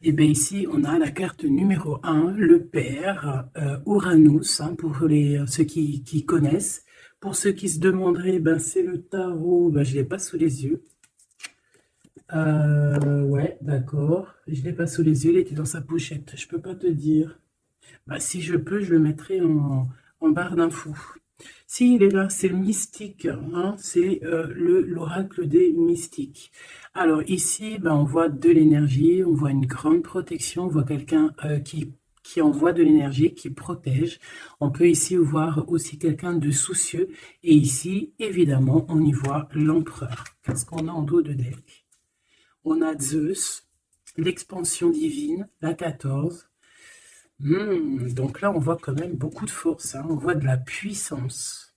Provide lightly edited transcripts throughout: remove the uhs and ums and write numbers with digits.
Et bien ici, on a la carte numéro un, le père, Uranus, hein, pour ceux qui connaissent. Pour ceux qui se demanderaient, ben, c'est le tarot, ben, je ne l'ai pas sous les yeux. Ouais, d'accord. Je ne l'ai pas sous les yeux, il était dans sa pochette. Je peux pas te dire. Bah, si je peux, je le mettrai en barre d'infos. Si, il est là, c'est le mystique, hein, c'est l'oracle des mystiques. Alors ici, ben, on voit de l'énergie, on voit une grande protection, on voit quelqu'un qui envoie de l'énergie, qui protège. On peut ici voir aussi quelqu'un de soucieux. Et ici, évidemment, on y voit l'empereur. Qu'est-ce qu'on a en dos de deck? On a Zeus, l'expansion divine, la 14. Donc là, on voit quand même beaucoup de force, hein. On voit de la puissance.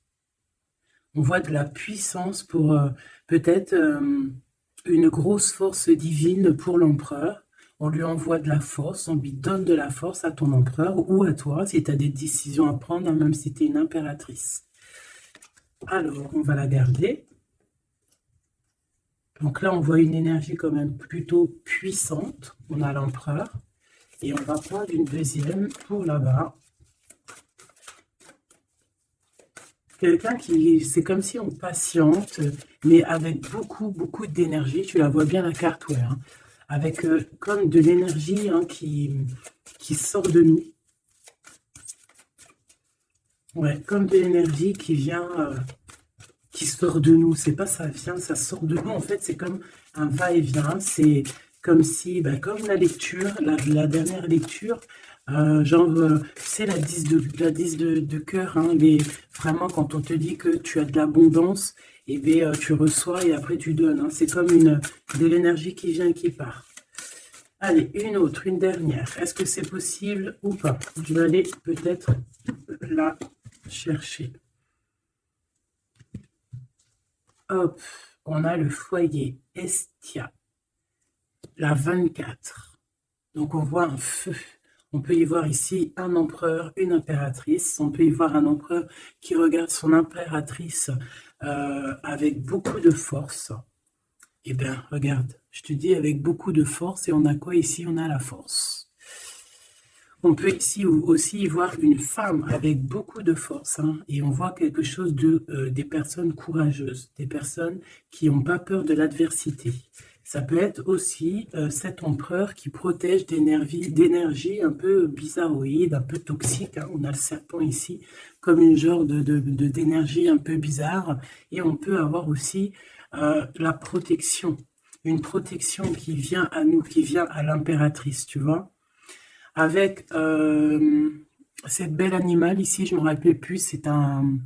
On voit de la puissance pour peut-être une grosse force divine pour l'empereur. On lui envoie de la force, on lui donne de la force à ton empereur ou à toi si tu as des décisions à prendre, hein, même si tu es une impératrice. Alors, on va la garder. Donc là, on voit une énergie quand même plutôt puissante. On a l'empereur. Et on va prendre une deuxième pour là-bas. Quelqu'un qui, c'est comme si on patiente, mais avec beaucoup, beaucoup d'énergie. Tu la vois bien la carte, ouais, hein, avec comme de l'énergie, hein, qui sort de nous. Ouais, comme de l'énergie qui vient, qui sort de nous. C'est pas ça vient, ça sort de nous. En fait, c'est comme un va-et-vient. C'est comme si, bah, comme la lecture, la dernière lecture, genre, c'est la 10 de cœur, hein, vraiment quand on te dit que tu as de l'abondance, et bien tu reçois et après tu donnes, hein. C'est comme de l'énergie qui vient et qui part. Allez, une autre, une dernière. Est-ce que c'est possible ou pas? Je vais aller peut-être la chercher. Hop, on a le foyer Estia, la 24. Donc on voit un feu. On peut y voir ici un empereur, une impératrice. On peut y voir un empereur qui regarde son impératrice avec beaucoup de force. Eh bien, regarde, je te dis avec beaucoup de force. Et on a quoi ici? On a la force. On peut ici aussi y voir une femme avec beaucoup de force, hein, et on voit quelque chose des personnes courageuses, des personnes qui n'ont pas peur de l'adversité. Ça peut être aussi cet empereur qui protège d'énergie un peu bizarroïde, un peu toxique, hein. On a le serpent ici comme une genre d'énergie un peu bizarre. Et on peut avoir aussi la protection, une protection qui vient à nous, qui vient à l'impératrice, tu vois. Avec cette belle animal ici, je ne me rappelle plus, c'est un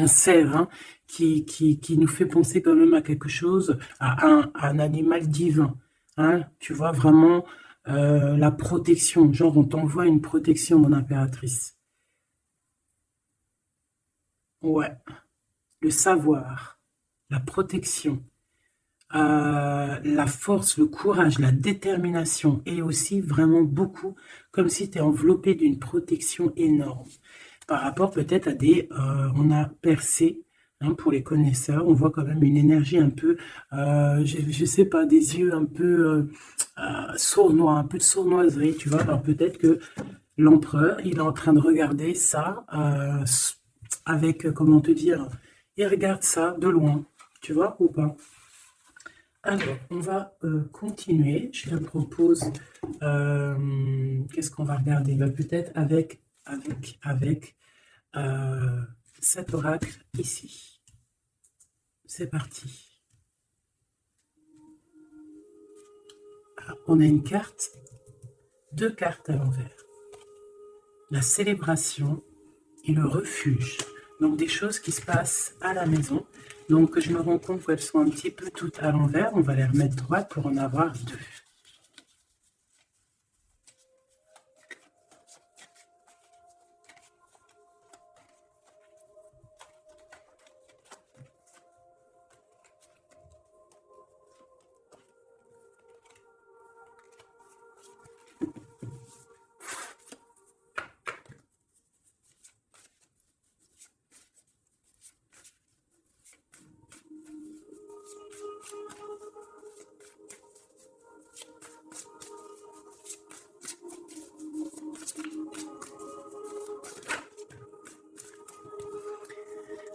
cerf, hein, qui nous fait penser quand même à quelque chose, à un animal divin, hein. Tu vois vraiment la protection, genre on t'envoie une protection, mon impératrice. Ouais, le savoir, la protection, la force, le courage, la détermination et aussi vraiment beaucoup, comme si tu es enveloppé d'une protection énorme. Par rapport peut-être à on a percé, hein, pour les connaisseurs, on voit quand même une énergie un peu, je sais pas, des yeux un peu sournois, un peu de sournoiserie, tu vois. Alors peut-être que l'empereur, il est en train de regarder ça avec, comment te dire, il regarde ça de loin, tu vois, ou pas? Alors, on va continuer. Je te propose, qu'est-ce qu'on va regarder? Ben, peut-être avec euh, cet oracle ici. C'est parti. Ah, on a une carte, deux cartes à l'envers. La célébration et le refuge. Donc des choses qui se passent à la maison. Donc je me rends compte qu'elles sont un petit peu toutes à l'envers. On va les remettre droites pour en avoir deux.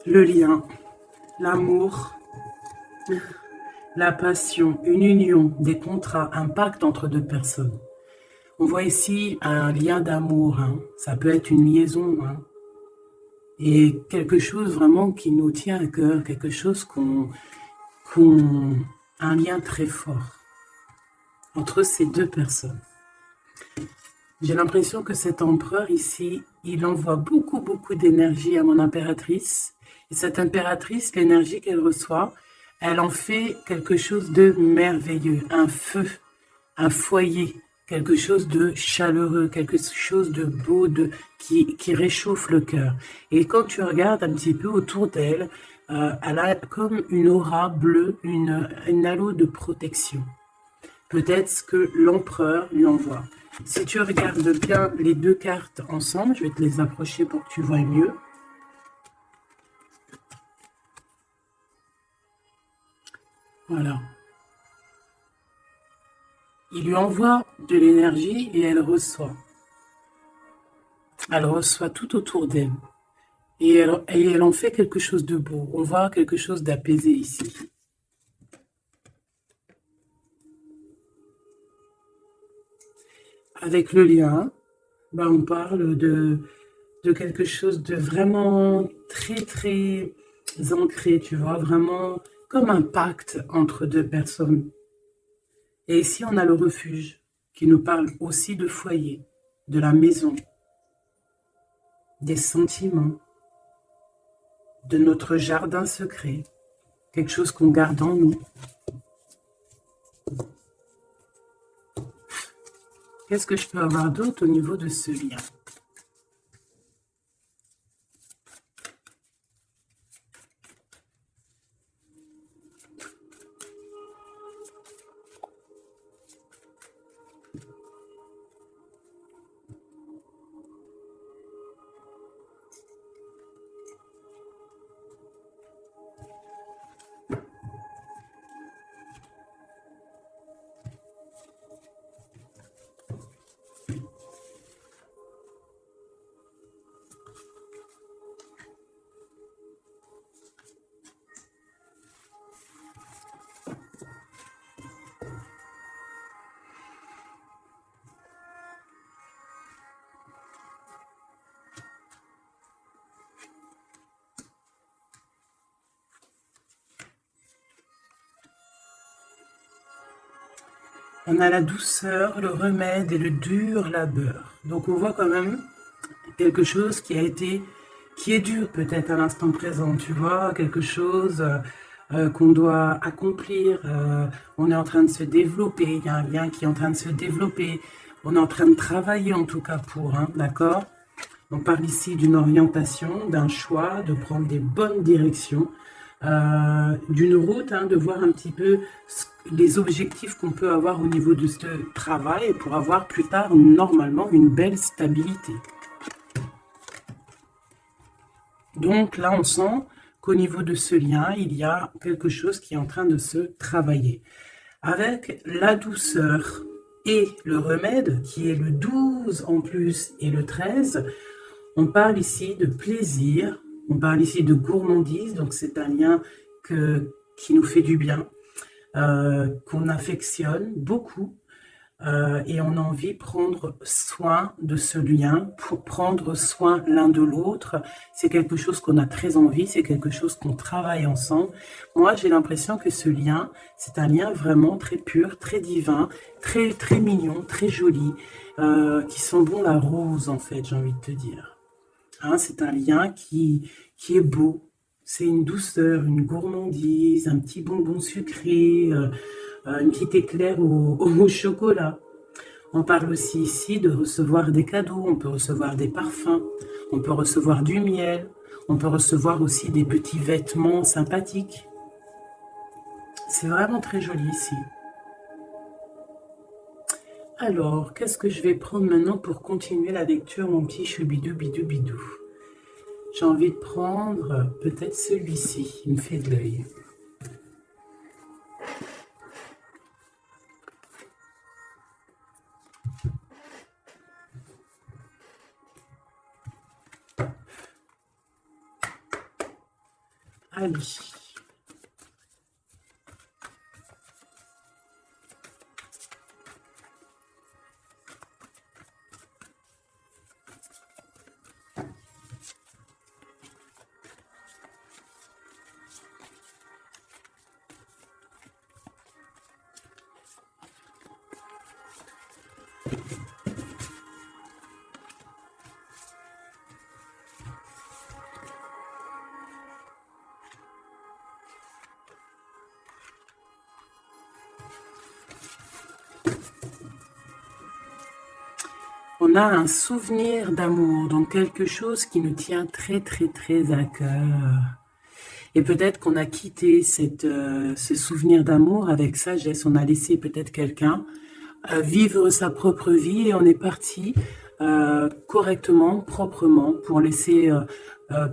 le lien, l'amour, la passion, une union, des contrats, un pacte entre deux personnes. On voit ici un lien d'amour, hein. Ça peut être une liaison, hein. Et quelque chose vraiment qui nous tient à cœur, quelque chose un lien très fort entre ces deux personnes. J'ai l'impression que cet empereur ici, il envoie beaucoup d'énergie à mon impératrice. Et cette impératrice, l'énergie qu'elle reçoit, elle en fait quelque chose de merveilleux, un feu, un foyer, quelque chose de chaleureux, quelque chose de beau, qui réchauffe le cœur. Et quand tu regardes un petit peu autour d'elle, elle a comme une aura bleue, une halo de protection. Peut-être ce que l'empereur lui envoie. Si tu regardes bien les deux cartes ensemble, je vais te les approcher pour que tu vois mieux. Voilà. Il lui envoie de l'énergie et elle reçoit. Elle reçoit tout autour d'elle. Et elle en fait quelque chose de beau. On voit quelque chose d'apaisé ici. Avec le lien, ben on parle de quelque chose de vraiment très ancré, tu vois, vraiment comme un pacte entre deux personnes. Et ici, on a le refuge qui nous parle aussi de foyer, de la maison, des sentiments, de notre jardin secret, quelque chose qu'on garde en nous. Qu'est-ce que je peux avoir d'autre au niveau de ce lien? On a la douceur, le remède et le dur labeur. Donc on voit quand même quelque chose qui est dur peut-être à l'instant présent, tu vois, quelque chose qu'on doit accomplir. On est en train de se développer, il y a un lien qui est en train de se développer. On est en train de travailler en tout cas pour, hein, d'accord? On parle ici d'une orientation, d'un choix, de prendre des bonnes directions, d'une route, hein, de voir un petit peu les objectifs qu'on peut avoir au niveau de ce travail pour avoir plus tard, normalement, une belle stabilité. Donc là, on sent qu'au niveau de ce lien, il y a quelque chose qui est en train de se travailler. Avec la douceur et le remède, qui est le 12 en plus et le 13, on parle ici de plaisir, on parle ici de gourmandise, donc c'est un lien qui nous fait du bien, qu'on affectionne beaucoup, et on a envie de prendre soin de ce lien, pour prendre soin l'un de l'autre. C'est quelque chose qu'on a très envie, c'est quelque chose qu'on travaille ensemble. Moi, j'ai l'impression que ce lien, c'est un lien vraiment très pur, très divin, très mignon, très joli, qui sent bon la rose, en fait, j'ai envie de te dire. Hein, c'est un lien qui est beau. C'est une douceur, une gourmandise, un petit bonbon sucré, une petite éclair au chocolat. On parle aussi ici de recevoir des cadeaux, on peut recevoir des parfums, on peut recevoir du miel, on peut recevoir aussi des petits vêtements sympathiques. C'est vraiment très joli ici. Alors, qu'est-ce que je vais prendre maintenant pour continuer la lecture, mon petit choubidou bidou bidou? J'ai envie de prendre peut-être celui-ci, il me fait de l'œil. Allez. On a un souvenir d'amour, donc quelque chose qui nous tient très très très à cœur. Et peut-être qu'on a quitté ce souvenir d'amour avec sagesse, on a laissé peut-être quelqu'un vivre sa propre vie et on est parti correctement, proprement, pour laisser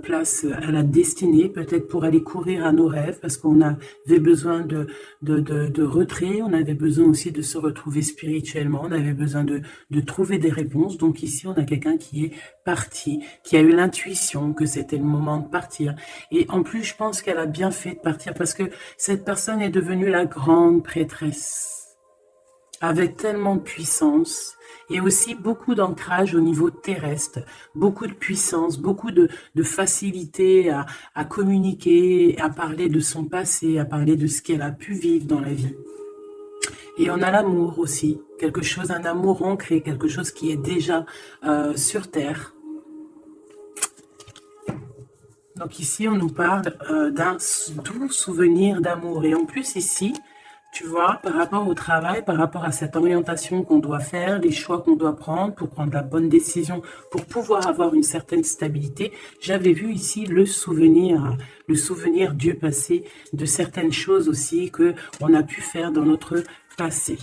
place à la destinée, peut-être pour aller courir à nos rêves, parce qu'on avait besoin de retrait, on avait besoin aussi de se retrouver spirituellement, on avait besoin de trouver des réponses. Donc ici, on a quelqu'un qui est parti, qui a eu l'intuition que c'était le moment de partir. Et en plus, je pense qu'elle a bien fait de partir, parce que cette personne est devenue la grande prêtresse, avec tellement de puissance et aussi beaucoup d'ancrage au niveau terrestre, beaucoup de puissance, beaucoup de facilité à communiquer, à parler de son passé, à parler de ce qu'elle a pu vivre dans la vie. Et on a l'amour aussi, quelque chose, un amour ancré, quelque chose qui est déjà sur terre. Donc ici, on nous parle d'un doux souvenir d'amour. Et en plus ici, tu vois, par rapport au travail, par rapport à cette orientation qu'on doit faire, les choix qu'on doit prendre pour prendre la bonne décision, pour pouvoir avoir une certaine stabilité, j'avais vu ici le souvenir du passé, de certaines choses aussi que on a pu faire dans notre passé.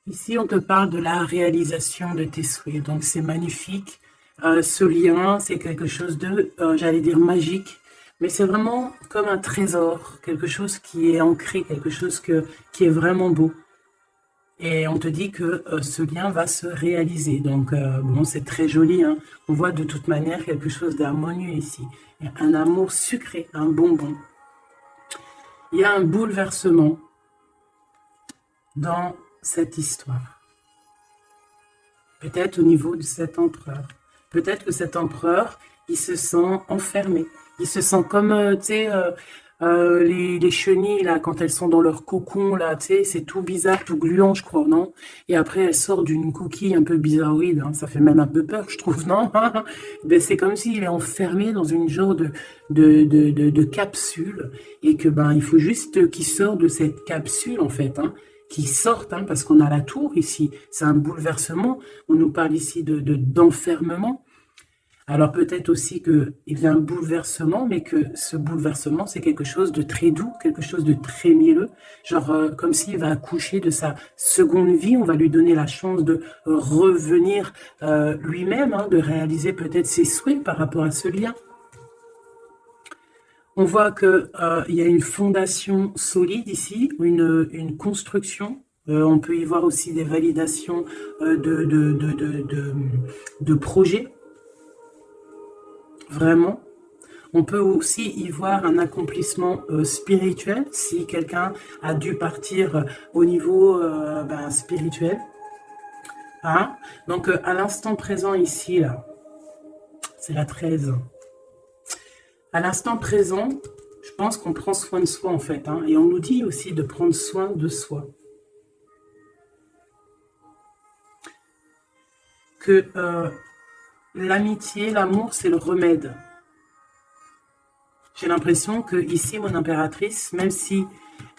Ici, on te parle de la réalisation de tes souhaits. Donc, c'est magnifique. Ce lien, c'est quelque chose de, j'allais dire, magique. Mais c'est vraiment comme un trésor. Quelque chose qui est ancré, quelque chose qui est vraiment beau. Et on te dit que ce lien va se réaliser. Donc, bon, c'est très joli. Hein. On voit de toute manière quelque chose d'harmonieux ici. Un amour sucré, un bonbon. Il y a un bouleversement dans cette histoire. Peut-être au niveau de cet empereur. Peut-être que cet empereur, il se sent enfermé. Il se sent comme, tu sais, les chenilles, là, quand elles sont dans leur cocon, là, tu sais, c'est tout bizarre, tout gluant, je crois, non? Et après, elle sort d'une coquille un peu bizarroïde, hein, ça fait même un peu peur, je trouve, non? Ben, c'est comme s'il est enfermé dans une genre de capsule, et que, ben, il faut juste qu'il sorte de cette capsule, en fait, hein, qui sortent, hein, parce qu'on a la tour ici, c'est un bouleversement, on nous parle ici d'enfermement. Alors peut-être aussi qu'il y a un bouleversement, mais que ce bouleversement, c'est quelque chose de très doux, quelque chose de très mielleux, genre comme s'il va accoucher de sa seconde vie, on va lui donner la chance de revenir lui-même, hein, de réaliser peut-être ses souhaits par rapport à ce lien. On voit qu'il y a une fondation solide ici, une construction. On peut y voir aussi des validations de projets. Vraiment. On peut aussi y voir un accomplissement spirituel, si quelqu'un a dû partir au niveau spirituel. Hein? Donc, à l'instant présent ici, là, c'est la 13. À l'instant présent, je pense qu'on prend soin de soi, en fait. Hein, et on nous dit aussi de prendre soin de soi. Que l'amitié, l'amour, c'est le remède. J'ai l'impression que ici, mon impératrice, même si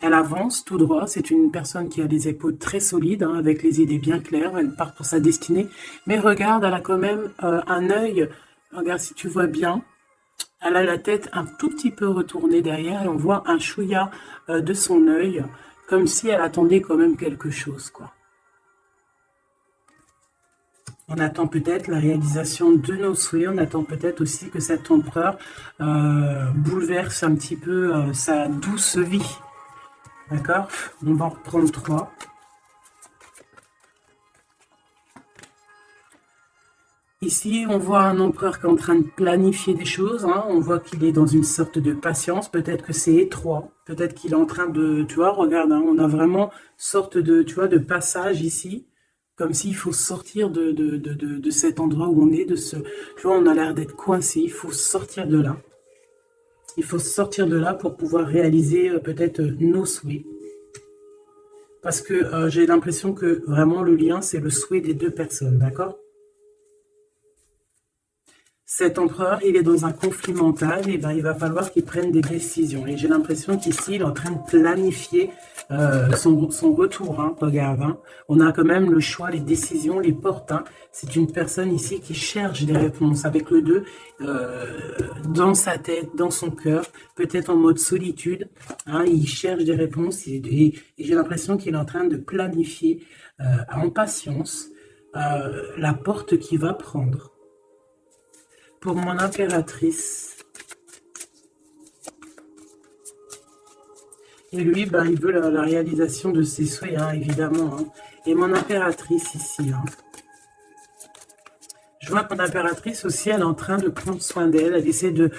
elle avance tout droit, c'est une personne qui a des épaules très solides, hein, avec les idées bien claires, elle part pour sa destinée. Mais regarde, elle a quand même un œil, regarde si tu vois bien, elle a la tête un tout petit peu retournée derrière et on voit un chouïa de son œil, comme si elle attendait quand même quelque chose, quoi. On attend peut-être la réalisation de nos souhaits, on attend peut-être aussi que cet empereur bouleverse un petit peu sa douce vie. D'accord? On va en reprendre 3. Ici, on voit un empereur qui est en train de planifier des choses. Hein. On voit qu'il est dans une sorte de patience. Peut-être que c'est étroit. Peut-être qu'il est en train de... Tu vois, regarde, hein, on a vraiment sorte de, tu vois, de passage ici. Comme s'il faut sortir de cet endroit où on est. Tu vois, on a l'air d'être coincé. Il faut sortir de là. Il faut sortir de là pour pouvoir réaliser peut-être nos souhaits. Parce que j'ai l'impression que vraiment le lien, c'est le souhait des deux personnes. D'accord? Cet empereur, il est dans un conflit mental, et ben, il va falloir qu'il prenne des décisions. Et j'ai l'impression qu'ici, il est en train de planifier son retour. Hein, regarde, hein. On a quand même le choix, les décisions, les portes. Hein. C'est une personne ici qui cherche des réponses avec le 2 dans sa tête, dans son cœur, peut-être en mode solitude. Hein, il cherche des réponses et j'ai l'impression qu'il est en train de planifier en patience la porte qu'il va prendre. Pour mon impératrice. Et lui, ben, il veut la réalisation de ses souhaits, hein, évidemment. Hein. Et mon impératrice ici. Hein. Je vois que mon impératrice aussi, elle est en train de prendre soin d'elle. Elle essaie de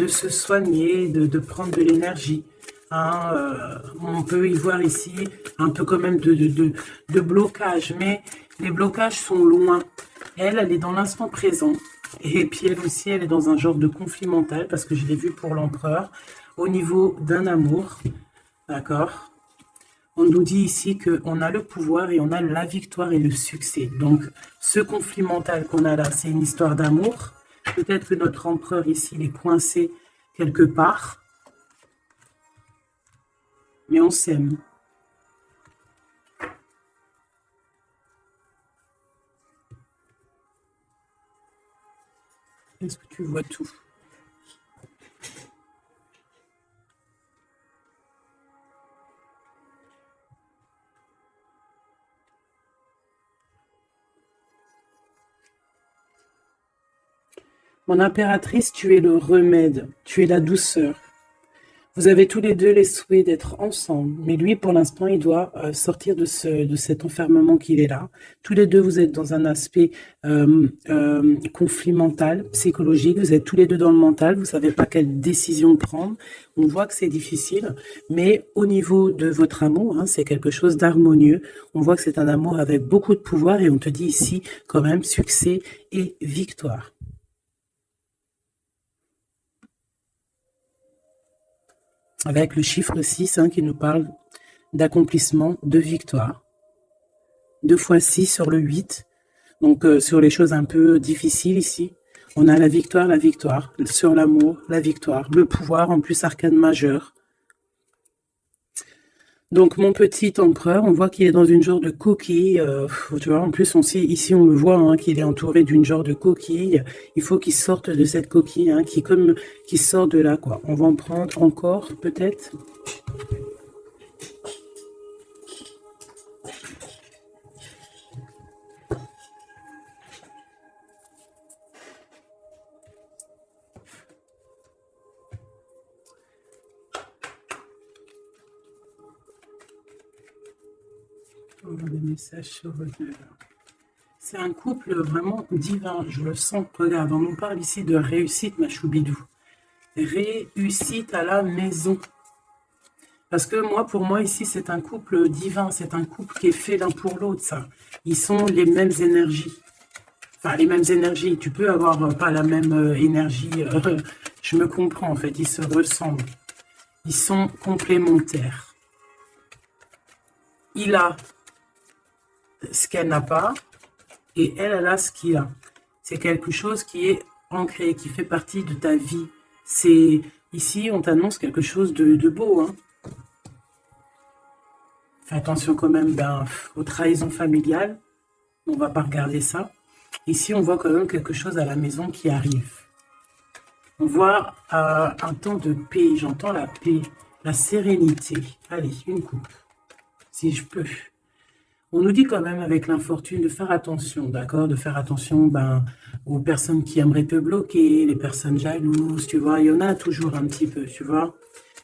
se soigner, de prendre de l'énergie. Hein. On peut y voir ici un peu quand même de blocage. Mais les blocages sont loin. Elle est dans l'instant présent. Et puis elle aussi, elle est dans un genre de conflit mental, parce que je l'ai vu pour l'empereur, au niveau d'un amour, d'accord? On nous dit ici qu'on a le pouvoir et on a la victoire et le succès. Donc, ce conflit mental qu'on a là, c'est une histoire d'amour. Peut-être que notre empereur ici, il est coincé quelque part, mais on s'aime. Est-ce que tu vois tout? Mon impératrice, tu es le remède, tu es la douceur. Vous avez tous les deux les souhaits d'être ensemble, mais lui, pour l'instant, il doit sortir de cet enfermement qu'il est là. Tous les deux, vous êtes dans un aspect conflit mental, psychologique. Vous êtes tous les deux dans le mental. Vous ne savez pas quelle décision prendre. On voit que c'est difficile, mais au niveau de votre amour, hein, c'est quelque chose d'harmonieux. On voit que c'est un amour avec beaucoup de pouvoir et on te dit ici quand même succès et victoire. Avec le chiffre 6 hein, qui nous parle d'accomplissement, de victoire. 2 fois 6 sur le 8. Donc, sur les choses un peu difficiles ici, on a la victoire. Sur l'amour, la victoire. Le pouvoir, en plus, arcane majeur. Donc, mon petit empereur, on voit qu'il est dans une genre de coquille. Tu vois, en plus, ici, on le voit, hein, qu'il est entouré d'une genre de coquille. Il faut qu'il sorte de cette coquille, hein, qui sort de là, quoi. On va en prendre encore, peut-être. On va des messages sur votre... C'est un couple vraiment divin, je le sens. Regarde, on nous parle ici de réussite, ma choubidou. Réussite à la maison. Parce que pour moi, ici, c'est un couple divin. C'est un couple qui est fait l'un pour l'autre, ça. Ils sont les mêmes énergies. Enfin, les mêmes énergies. Tu peux avoir pas la même énergie. Je me comprends, en fait. Ils se ressemblent. Ils sont complémentaires. Il a ce qu'elle n'a pas. Et elle a ce qu'il a. C'est quelque chose qui est ancré, qui fait partie de ta vie. C'est ici, on t'annonce quelque chose de beau. Hein. Fais attention quand même aux trahisons familiales. On ne va pas regarder ça. Ici, on voit quand même quelque chose à la maison qui arrive. On voit un temps de paix. J'entends la paix, la sérénité. Allez, une coupe, si je peux. On nous dit quand même avec l'infortune de faire attention, d'accord? De faire attention aux personnes qui aimeraient te bloquer, les personnes jalouses, tu vois. Il y en a toujours un petit peu, tu vois.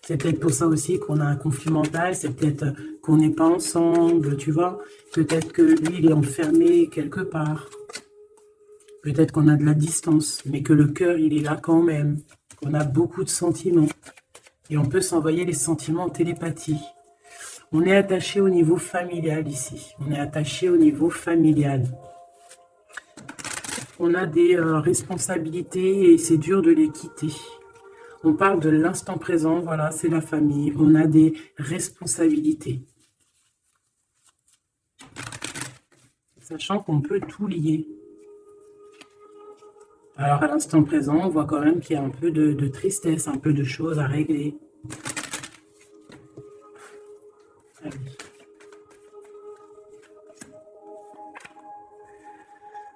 C'est peut-être pour ça aussi qu'on a un conflit mental, c'est peut-être qu'on n'est pas ensemble, tu vois. Peut-être que lui, il est enfermé quelque part. Peut-être qu'on a de la distance, mais que le cœur, il est là quand même. On a beaucoup de sentiments. Et on peut s'envoyer les sentiments en télépathie. On est attaché au niveau familial ici. On est attaché au niveau familial. On a des responsabilités et c'est dur de les quitter. On parle de l'instant présent, voilà, c'est la famille. On a des responsabilités. Sachant qu'on peut tout lier. Alors, à l'instant présent, on voit quand même qu'il y a un peu de tristesse, un peu de choses à régler. Allez.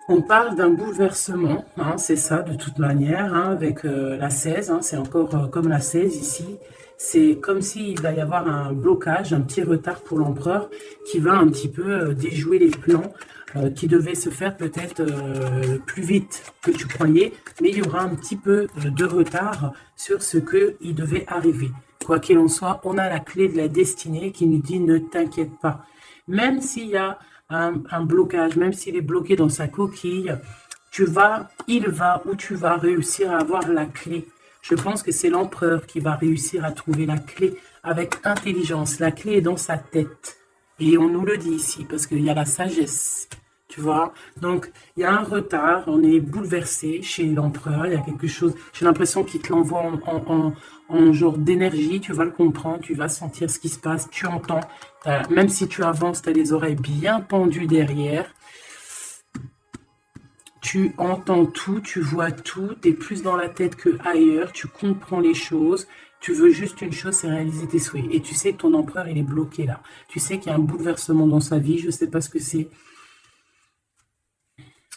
On parle d'un bouleversement, hein, c'est ça de toute manière, hein, avec la 16, hein, c'est encore comme la 16 ici. C'est comme s'il va y avoir un blocage, un petit retard pour l'empereur qui va un petit peu déjouer les plans qui devaient se faire peut-être plus vite que tu croyais, mais il y aura un petit peu de retard sur ce qu'il devait arriver. Quoi qu'il en soit, on a la clé de la destinée qui nous dit ne t'inquiète pas. Même s'il y a un blocage, même s'il est bloqué dans sa coquille, il va ou tu vas réussir à avoir la clé. Je pense que c'est l'empereur qui va réussir à trouver la clé avec intelligence. La clé est dans sa tête. Et on nous le dit ici, parce qu'il y a la sagesse, tu vois. Donc, il y a un retard, on est bouleversé chez l'empereur, il y a quelque chose, j'ai l'impression qu'il te l'envoie en genre d'énergie, tu vas le comprendre, tu vas sentir ce qui se passe, tu entends, même si tu avances, tu as les oreilles bien pendues derrière, tu entends tout, tu vois tout, tu es plus dans la tête que ailleurs, tu comprends les choses, tu veux juste une chose, c'est réaliser tes souhaits. Et tu sais que ton empereur, il est bloqué là. Tu sais qu'il y a un bouleversement dans sa vie, je ne sais pas ce que c'est.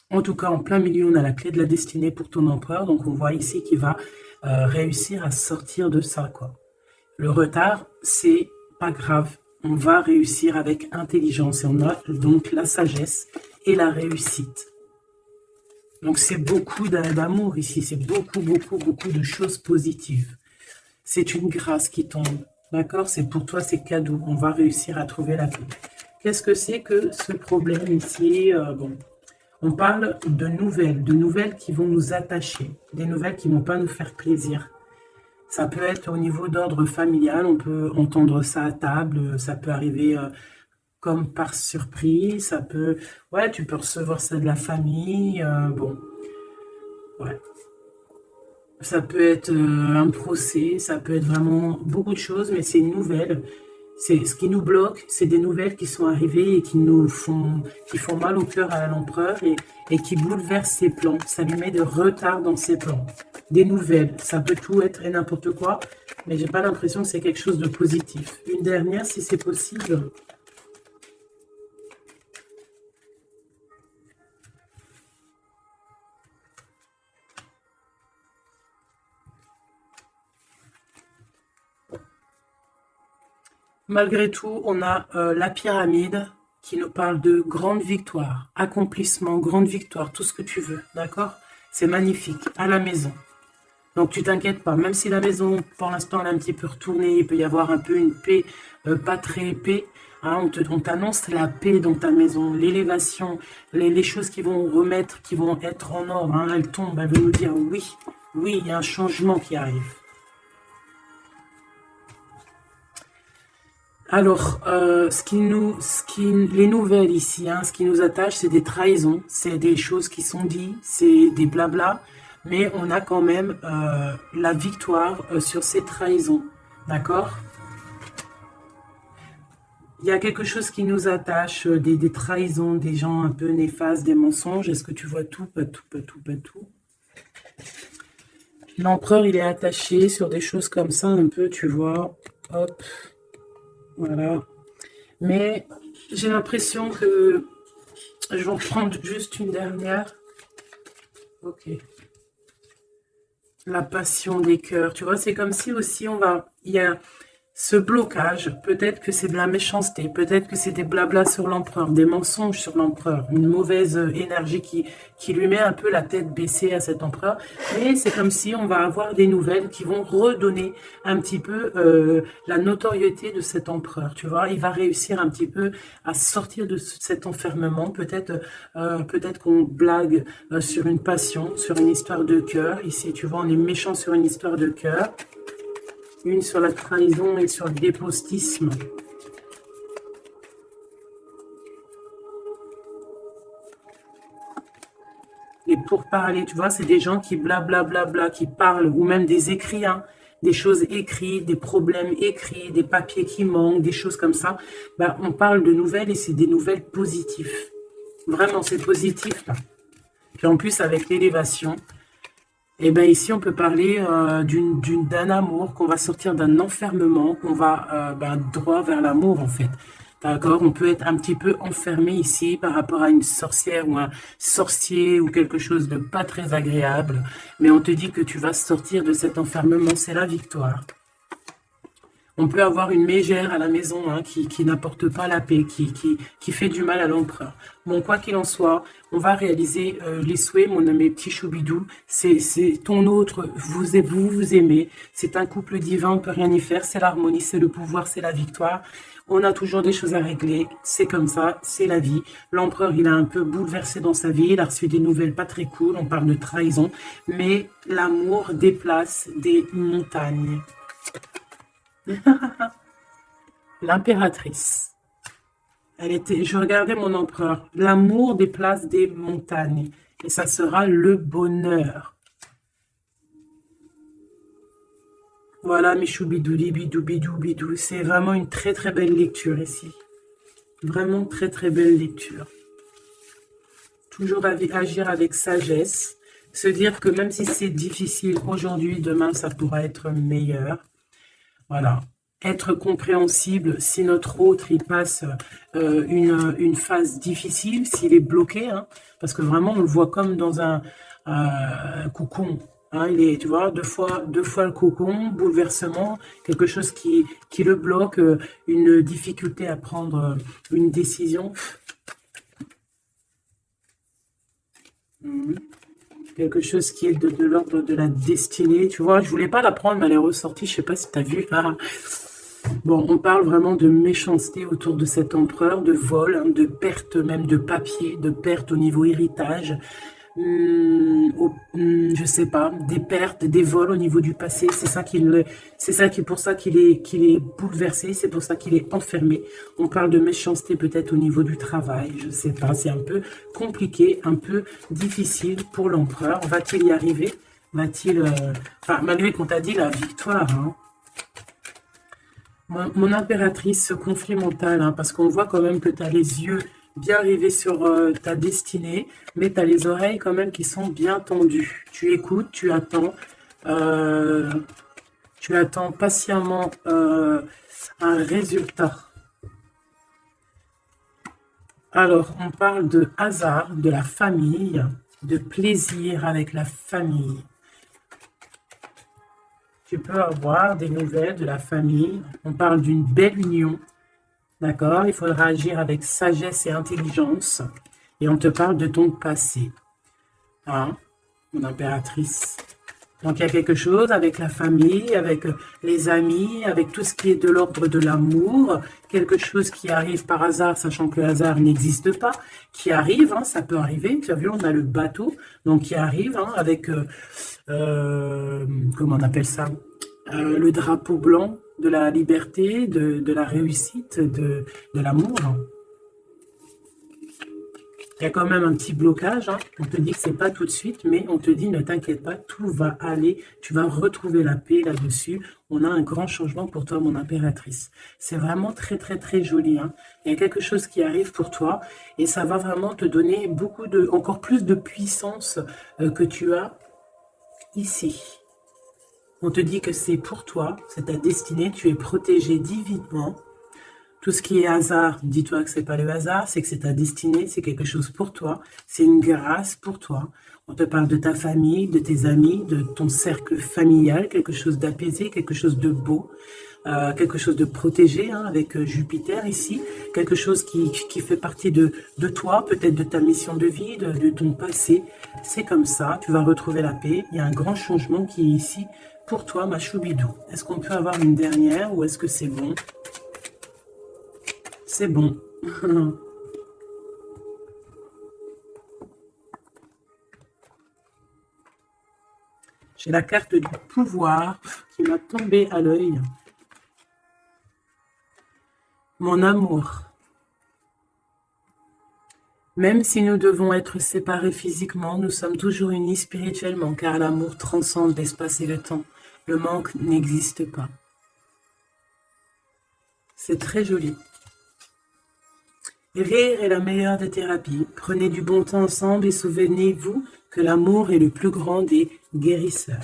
En tout cas, en plein milieu, on a la clé de la destinée pour ton empereur. Donc, on voit ici qu'il va réussir à sortir de ça, quoi. Le retard, c'est pas grave. On va réussir avec intelligence. Et on a donc la sagesse et la réussite. Donc, c'est beaucoup d'amour ici. C'est beaucoup, beaucoup, beaucoup de choses positives. C'est une grâce qui tombe. D'accord? C'est pour toi, c'est cadeau. On va réussir à trouver la clé. Qu'est-ce que c'est que ce problème ici? Bon, on parle de nouvelles qui vont nous attacher, des nouvelles qui ne vont pas nous faire plaisir. Ça peut être au niveau d'ordre familial, on peut entendre ça à table, ça peut arriver comme par surprise, ça peut... Ouais, tu peux recevoir ça de la famille, bon, ouais. Ça peut être un procès, ça peut être vraiment beaucoup de choses, mais c'est une nouvelle. C'est ce qui nous bloque, c'est des nouvelles qui sont arrivées et qui font mal au cœur à l'empereur et qui bouleversent ses plans. Ça lui met de retard dans ses plans. Des nouvelles, ça peut tout être et n'importe quoi, mais j'ai pas l'impression que c'est quelque chose de positif. Une dernière, si c'est possible. Malgré tout, on a la pyramide qui nous parle de grande victoire, accomplissement, grande victoire, tout ce que tu veux, d'accord? C'est magnifique, à la maison. Donc tu t'inquiètes pas, même si la maison, pour l'instant, elle est un petit peu retournée, il peut y avoir un peu une paix, pas très paix, hein, on t'annonce la paix dans ta maison, l'élévation, les choses qui vont remettre, qui vont être en ordre, hein, elles tombent, elles vont nous dire oui, oui, il y a un changement qui arrive. Alors, les nouvelles ici, hein, ce qui nous attache, c'est des trahisons, c'est des choses qui sont dites, c'est des blabla, mais on a quand même la victoire sur ces trahisons, d'accord? Il y a quelque chose qui nous attache, des trahisons, des gens un peu néfastes, des mensonges. Est-ce que tu vois tout? Pas tout, pas tout, pas tout. L'empereur, il est attaché sur des choses comme ça, un peu, tu vois. Hop. Voilà. Mais j'ai l'impression que je vais en prendre juste une dernière. Ok. La passion des cœurs. Tu vois, c'est comme si aussi on va... Ce blocage, peut-être que c'est de la méchanceté, peut-être que c'est des blablas sur l'empereur, des mensonges sur l'empereur, une mauvaise énergie qui lui met un peu la tête baissée à cet empereur. Mais c'est comme si on va avoir des nouvelles qui vont redonner un petit peu la notoriété de cet empereur. Tu vois, il va réussir un petit peu à sortir de cet enfermement. Peut-être qu'on blague sur une passion, sur une histoire de cœur. Ici, tu vois, on est méchant sur une histoire de cœur. Une sur la trahison et sur le dépostisme. Et pour parler, tu vois, c'est des gens qui blablabla, qui parlent, ou même des écrits, hein, des choses écrites, des problèmes écrits, des papiers qui manquent, des choses comme ça. Ben, on parle de nouvelles et c'est des nouvelles positives. Vraiment, c'est positif, là. Puis en plus, avec l'élévation, et bien ici, on peut parler d'un amour, qu'on va sortir d'un enfermement, qu'on va droit vers l'amour, en fait. D'accord? On peut être un petit peu enfermé ici par rapport à une sorcière ou un sorcier ou quelque chose de pas très agréable. Mais on te dit que tu vas sortir de cet enfermement, c'est la victoire. On peut avoir une mégère à la maison hein, qui n'apporte pas la paix, qui fait du mal à l'empereur. Bon, quoi qu'il en soit, on va réaliser les souhaits, mes petits choubidous. C'est ton autre, vous aimez. C'est un couple divin, on ne peut rien y faire. C'est l'harmonie, c'est le pouvoir, c'est la victoire. On a toujours des choses à régler. C'est comme ça, c'est la vie. L'empereur, il a un peu bouleversé dans sa vie. Il a reçu des nouvelles pas très cool. On parle de trahison. Mais l'amour déplace des montagnes. L'impératrice. Je regardais mon empereur. L'amour déplace des montagnes. Et ça sera le bonheur. Voilà mes choubidouli, bidou, bidou, bidou. C'est vraiment une très très belle lecture ici. Vraiment très très belle lecture. Toujours agir avec sagesse. Se dire que même si c'est difficile aujourd'hui, demain ça pourra être meilleur. Voilà. Être compréhensible si notre autre il passe une phase difficile, s'il est bloqué, hein, parce que vraiment on le voit comme dans un cocon. Hein, il est, tu vois, deux fois le cocon, bouleversement, quelque chose qui le bloque, une difficulté à prendre une décision. Quelque chose qui est de l'ordre de la destinée. Tu vois, je voulais pas la prendre, mais elle est ressortie. Je sais pas si tu as vu. Ah. Bon, on parle vraiment de méchanceté autour de cet empereur, de vol, hein, de perte même de papier, de perte au niveau héritage. Je sais pas, des pertes, des vols au niveau du passé. C'est pour ça qu'il est bouleversé. C'est pour ça qu'il est enfermé. On parle de méchanceté peut-être au niveau du travail. Je sais pas. C'est un peu compliqué, un peu difficile pour l'empereur. Va-t-il y arriver? Va-t-il, enfin, malgré qu'on t'a dit la victoire, hein. Mon impératrice, ce conflit mental, hein, parce qu'on voit quand même que tu as les yeux bien rivés sur ta destinée, mais tu as les oreilles quand même qui sont bien tendues. Tu écoutes, tu attends patiemment un résultat. Alors, on parle de hasard, de la famille, de plaisir avec la famille. Tu peux avoir des nouvelles de la famille. On parle d'une belle union. D'accord? Il faudra agir avec sagesse et intelligence. Et on te parle de ton passé. Hein? Mon impératrice. Donc, il y a quelque chose avec la famille, avec les amis, avec tout ce qui est de l'ordre de l'amour. Quelque chose qui arrive par hasard, sachant que le hasard n'existe pas. Qui arrive, hein, ça peut arriver. Tu as vu, on a le bateau. Donc, qui arrive hein, avec... comment on appelle ça, le drapeau blanc de la liberté, de la réussite, de l'amour. Il y a quand même un petit blocage, hein. On te dit que c'est pas tout de suite, mais on te dit ne t'inquiète pas, tout va aller, tu vas retrouver la paix là-dessus. On a un grand changement pour toi, mon impératrice. C'est vraiment très très très joli, hein. Il y a quelque chose qui arrive pour toi et ça va vraiment te donner encore plus de puissance que tu as ici. On te dit que c'est pour toi, c'est ta destinée, tu es protégé divinement. Tout ce qui est hasard, dis-toi que c'est pas le hasard, c'est que c'est ta destinée, c'est quelque chose pour toi, c'est une grâce pour toi. On te parle de ta famille, de tes amis, de ton cercle familial, quelque chose d'apaisé, quelque chose de beau, quelque chose de protégé, hein, avec Jupiter ici, quelque chose qui fait partie de toi, peut-être de ta mission de vie, de ton passé. C'est comme ça, tu vas retrouver la paix. Il y a un grand changement qui est ici pour toi, ma choubidou. Est-ce qu'on peut avoir une dernière ou est-ce que c'est bon? C'est bon. J'ai la carte du pouvoir qui m'a tombé à l'œil. Mon amour. Même si nous devons être séparés physiquement, nous sommes toujours unis spirituellement, car l'amour transcende l'espace et le temps. Le manque n'existe pas. C'est très joli. Rire est la meilleure des thérapies. Prenez du bon temps ensemble et souvenez-vous que l'amour est le plus grand des guérisseurs.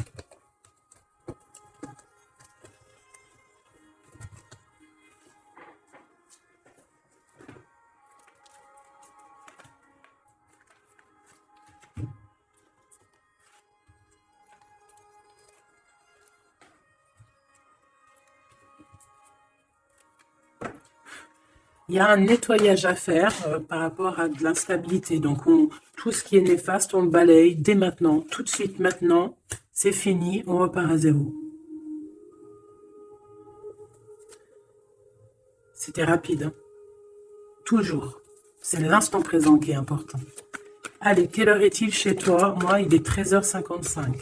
Il y a un nettoyage à faire par rapport à de l'instabilité. Donc, tout ce qui est néfaste, on le balaye dès maintenant, tout de suite maintenant. C'est fini, on repart à zéro. C'était rapide, hein. Toujours. C'est l'instant présent qui est important. Allez, quelle heure est-il chez toi? Moi, il est 13h55.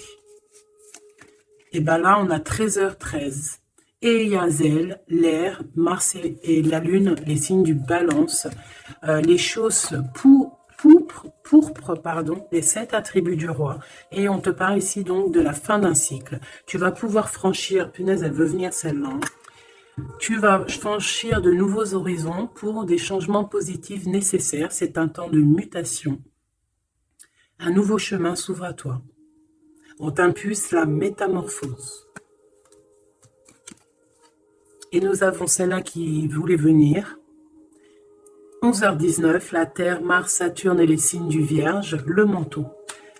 Et bien là, on a 13h13. Et Yazel, l'air, Mars et la Lune, les signes du balance, les choses pourpres, pardon, les 7 attributs du roi. Et on te parle ici donc de la fin d'un cycle. Tu vas pouvoir franchir, punaise, elle veut venir celle-là. Tu vas franchir de nouveaux horizons pour des changements positifs nécessaires. C'est un temps de mutation. Un nouveau chemin s'ouvre à toi. On t'impulse la métamorphose. Et nous avons celle-là qui voulait venir. 11h19, la Terre, Mars, Saturne et les signes du Vierge, le manteau,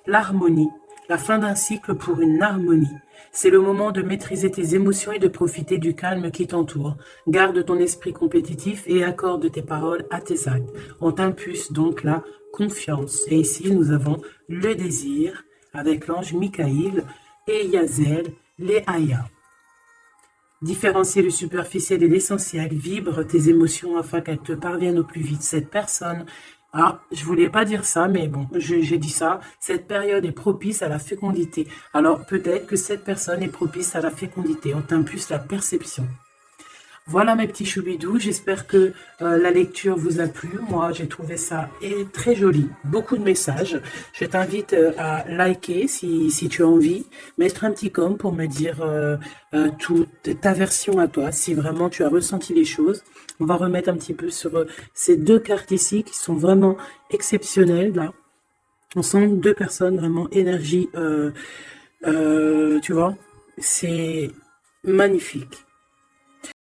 l'harmonie, la fin d'un cycle pour une harmonie. C'est le moment de maîtriser tes émotions et de profiter du calme qui t'entoure. Garde ton esprit compétitif et accorde tes paroles à tes actes. On t'impulse donc la confiance. Et ici, nous avons le désir avec l'ange Michaïl et Yazel, les Aya. Différencier le superficiel et l'essentiel, vibre tes émotions afin qu'elles te parviennent au plus vite. Cette personne, je voulais pas dire ça, mais bon, j'ai dit ça, cette période est propice à la fécondité. Alors peut-être que cette personne est propice à la fécondité, on t'impulse la perception. Voilà mes petits choubidous, j'espère que la lecture vous a plu. Moi, j'ai trouvé ça très joli, beaucoup de messages. Je t'invite à liker si tu as envie, mettre un petit com pour me dire toute ta version à toi, si vraiment tu as ressenti les choses. On va remettre un petit peu sur ces deux cartes ici qui sont vraiment exceptionnelles. Là, on sent deux personnes vraiment énergie, tu vois, c'est magnifique.